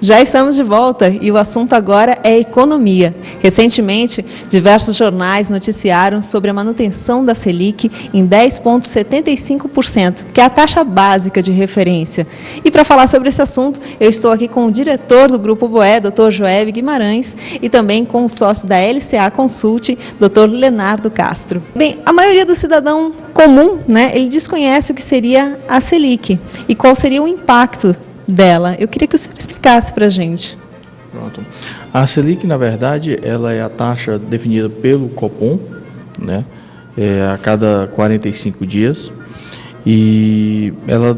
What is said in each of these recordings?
Já estamos de volta e o assunto agora é economia. Recentemente, diversos jornais noticiaram sobre a manutenção da Selic em 10,75%, que é a taxa básica de referência. E para falar sobre esse assunto, eu estou aqui com o diretor do Grupo Boé, Dr. Joeb Guimarães, e também com o sócio da LCA Consult, Dr. Leonardo Castro. Bem, a maioria do cidadão comum, ele desconhece o que seria a Selic e qual seria o impacto dela. Eu queria que o senhor explicasse para a gente. Pronto. A Selic, na verdade, ela é a taxa definida pelo Copom, a cada 45 dias, e ela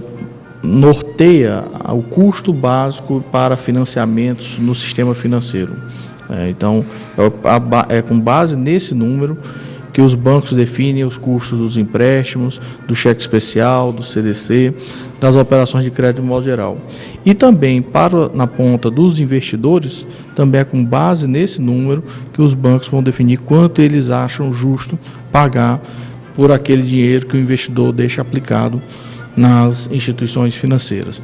norteia o custo básico para financiamentos no sistema financeiro. Então, é com base nesse número que os bancos definem os custos dos empréstimos, do cheque especial, do CDC, das operações de crédito de modo geral. E também, na ponta dos investidores, também é com base nesse número que os bancos vão definir quanto eles acham justo pagar por aquele dinheiro que o investidor deixa aplicado nas instituições financeiras.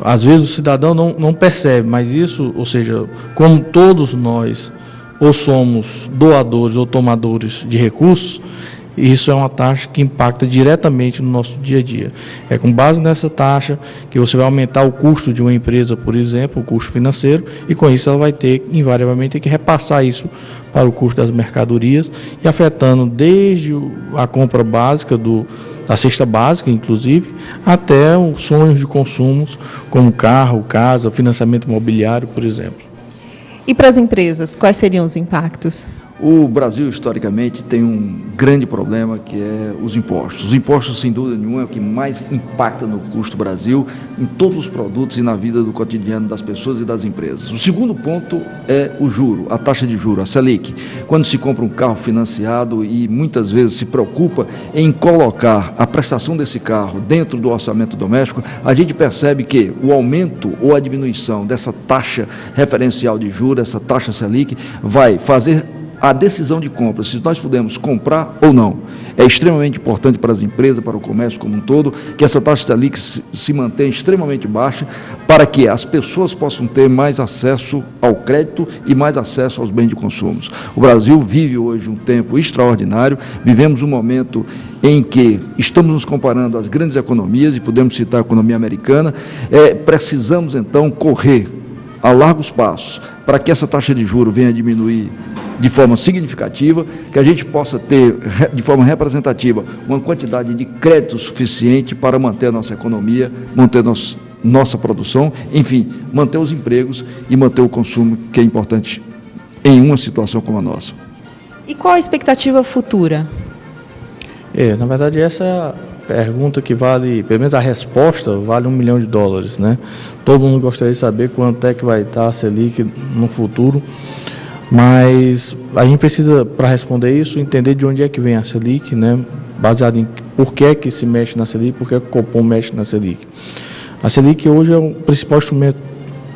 Às vezes o cidadão não percebe, mas isso, ou seja, como todos nós ou somos doadores ou tomadores de recursos, isso é uma taxa que impacta diretamente no nosso dia a dia. É com base nessa taxa que você vai aumentar o custo de uma empresa, por exemplo, o custo financeiro, e com isso ela vai ter, invariavelmente, que repassar isso para o custo das mercadorias, e afetando desde a compra básica da cesta básica, inclusive, até os sonhos de consumos, como carro, casa, financiamento imobiliário, por exemplo. E para as empresas, quais seriam os impactos? O Brasil, historicamente, tem um grande problema, que é os impostos. Os impostos, sem dúvida nenhuma, é o que mais impacta no custo do Brasil, em todos os produtos e na vida do cotidiano das pessoas e das empresas. O segundo ponto é o juro, a taxa de juro, a Selic. Quando se compra um carro financiado e muitas vezes se preocupa em colocar a prestação desse carro dentro do orçamento doméstico, a gente percebe que o aumento ou a diminuição dessa taxa referencial de juros, essa taxa Selic, vai fazer a decisão de compra, se nós pudermos comprar ou não. É extremamente importante para as empresas, para o comércio como um todo, que essa taxa Selic se mantenha extremamente baixa, para que as pessoas possam ter mais acesso ao crédito e mais acesso aos bens de consumo. O Brasil vive hoje um tempo extraordinário, vivemos um momento em que estamos nos comparando às grandes economias, e podemos citar a economia americana. Precisamos, então, correr a largos passos para que essa taxa de juros venha a diminuir de forma significativa, que a gente possa ter, de forma representativa, uma quantidade de crédito suficiente para manter a nossa economia, manter nossa produção, enfim, manter os empregos e manter o consumo, que é importante em uma situação como a nossa. E qual a expectativa futura? Na verdade, essa é a pergunta que vale, pelo menos a resposta, vale $1 milhão. Todo mundo gostaria de saber quanto é que vai estar a Selic no futuro. Mas a gente precisa, para responder isso, entender de onde é que vem a Selic, baseado em por que é que se mexe na Selic, por que é que o Copom mexe na Selic. A Selic hoje é o principal instrumento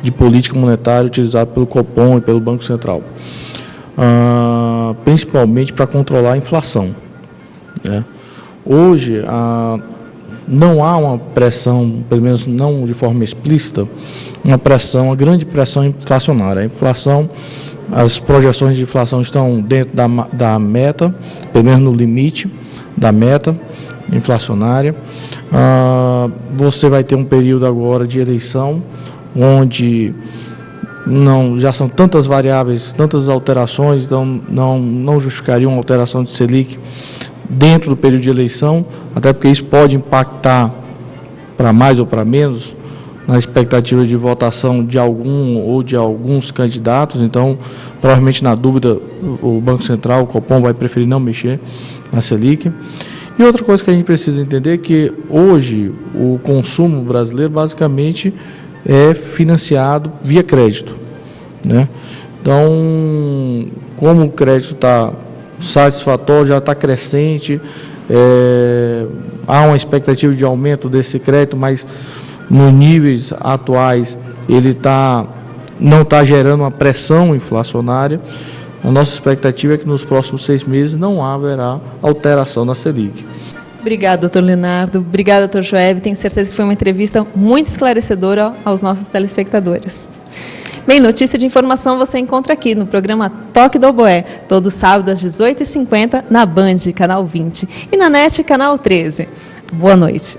de política monetária utilizado pelo Copom e pelo Banco Central, principalmente para controlar a inflação. Hoje, não há uma pressão, pelo menos não de forma explícita, uma grande pressão inflacionária. A inflação, as projeções de inflação estão dentro da meta, pelo menos no limite da meta inflacionária. Você vai ter um período agora de eleição, onde já são tantas variáveis, tantas alterações, então não justificaria uma alteração de Selic dentro do período de eleição, até porque isso pode impactar para mais ou para menos na expectativa de votação de algum ou de alguns candidatos. Então, provavelmente, na dúvida, o Banco Central, o Copom, vai preferir não mexer na Selic. E outra coisa que a gente precisa entender é que hoje o consumo brasileiro basicamente é financiado via crédito, Então, como o crédito está satisfatório, já está crescente, há uma expectativa de aumento desse crédito, mas nos níveis atuais ele não está gerando uma pressão inflacionária. A nossa expectativa é que nos próximos 6 meses não haverá alteração na Selic. Obrigada, doutor Leonardo. Obrigada, doutor Joeb. Tenho certeza que foi uma entrevista muito esclarecedora aos nossos telespectadores. Bem, notícia de informação você encontra aqui no programa Toque do Oboé, todo sábado às 18h50 na Band, canal 20, e na NET, canal 13. Boa noite.